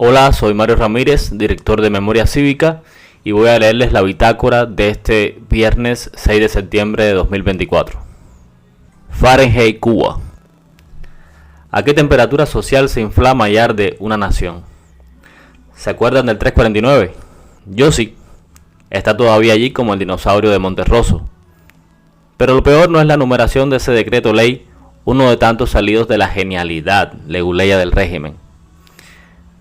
Hola, soy Mario Ramírez, director de Memoria Cívica, y voy a leerles la bitácora de este viernes 6 de septiembre de 2024. Fahrenheit, Cuba. ¿A qué temperatura social se inflama y arde una nación? ¿Se acuerdan del 349? Yo sí. Está todavía allí como el dinosaurio de Monterroso. Pero lo peor no es la numeración de ese decreto ley, uno de tantos salidos de la genialidad leguleya del régimen.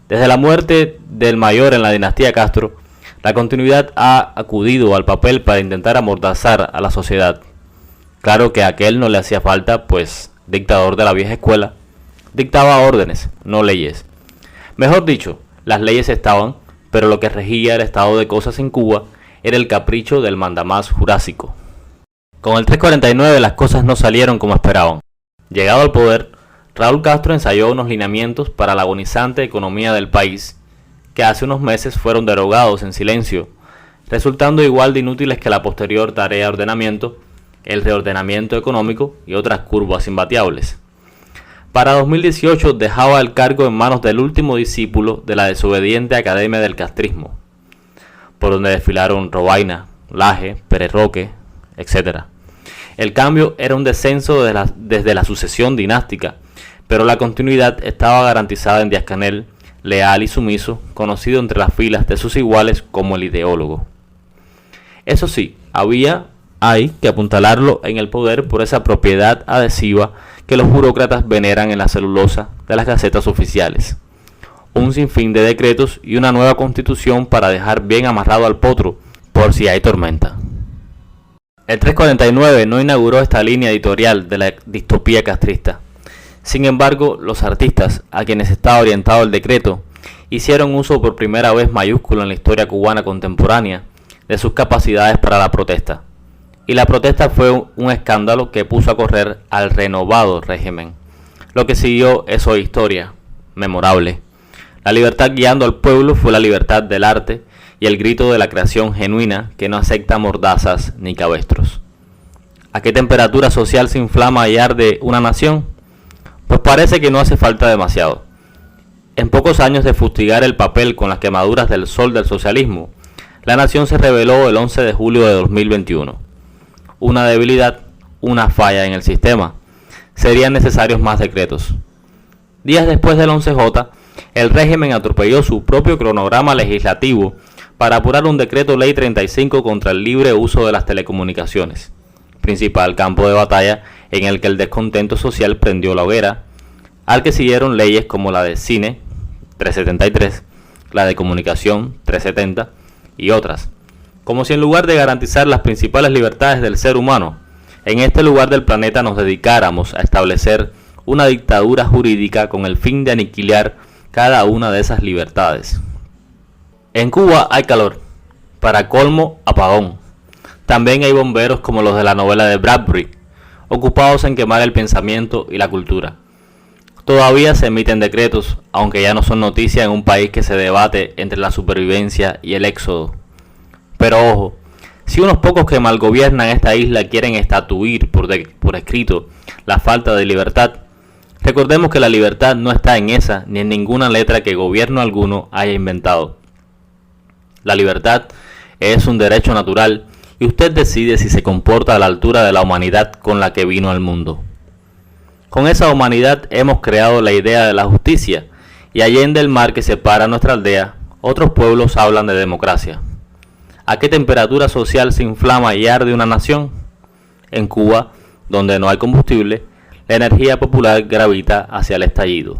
Desde la muerte del mayor en la dinastía Castro, la continuidad ha acudido al papel para intentar amordazar a la sociedad. Claro que a aquel no le hacía falta, pues, dictador de la vieja escuela, dictaba órdenes, no leyes. Mejor dicho, las leyes estaban, pero lo que regía el estado de cosas en Cuba era el capricho del mandamás jurásico. Con el 349 las cosas no salieron como esperaban. Llegado al poder, Raúl Castro ensayó unos lineamientos para la agonizante economía del país, que hace unos meses fueron derogados en silencio, resultando igual de inútiles que la posterior tarea de ordenamiento, el reordenamiento económico y otras curvas imbateables. Para 2018 dejaba el cargo en manos del último discípulo de la desobediente Academia del Castrismo, por donde desfilaron Robaina, Laje, Pérez Roque, etc. El cambio era un descenso desde la sucesión dinástica, pero la continuidad estaba garantizada en Díaz-Canel, leal y sumiso, conocido entre las filas de sus iguales como el ideólogo. Eso sí, hay que apuntalarlo en el poder por esa propiedad adhesiva que los burócratas veneran en la celulosa de las gacetas oficiales. Un sinfín de decretos y una nueva constitución para dejar bien amarrado al potro por si hay tormenta. El 349 no inauguró esta línea editorial de la distopía castrista. Sin embargo, los artistas a quienes estaba orientado el decreto hicieron uso por primera vez mayúsculo en la historia cubana contemporánea de sus capacidades para la protesta. Y la protesta fue un escándalo que puso a correr al renovado régimen. Lo que siguió es hoy historia, memorable. La libertad guiando al pueblo fue la libertad del arte y el grito de la creación genuina que no acepta mordazas ni cabestros. ¿A qué temperatura social se inflama y arde una nación? Pues parece que no hace falta demasiado. En pocos años de fustigar el papel con las quemaduras del sol del socialismo, la nación se reveló el 11 de julio de 2021. Una debilidad, una falla en el sistema. Serían necesarios más decretos. Días después del 11J, el régimen atropelló su propio cronograma legislativo para apurar un decreto ley 35 contra el libre uso de las telecomunicaciones, principal campo de batalla en el que el descontento social prendió la hoguera, al que siguieron leyes como la de cine 373, la de comunicación 370 y otras, como si en lugar de garantizar las principales libertades del ser humano, en este lugar del planeta nos dedicáramos a establecer una dictadura jurídica con el fin de aniquilar cada una de esas libertades. En Cuba hay calor, para colmo apagón. También hay bomberos como los de la novela de Bradbury, ocupados en quemar el pensamiento y la cultura. Todavía se emiten decretos, aunque ya no son noticia en un país que se debate entre la supervivencia y el éxodo. Pero ojo, si unos pocos que malgobiernan esta isla quieren estatuir por escrito la falta de libertad, recordemos que la libertad no está en esa ni en ninguna letra que gobierno alguno haya inventado. La libertad es un derecho natural y usted decide si se comporta a la altura de la humanidad con la que vino al mundo. Con esa humanidad hemos creado la idea de la justicia, y allende el mar que separa nuestra aldea, otros pueblos hablan de democracia. ¿A qué temperatura social se inflama y arde una nación? En Cuba, donde no hay combustible, la energía popular gravita hacia el estallido.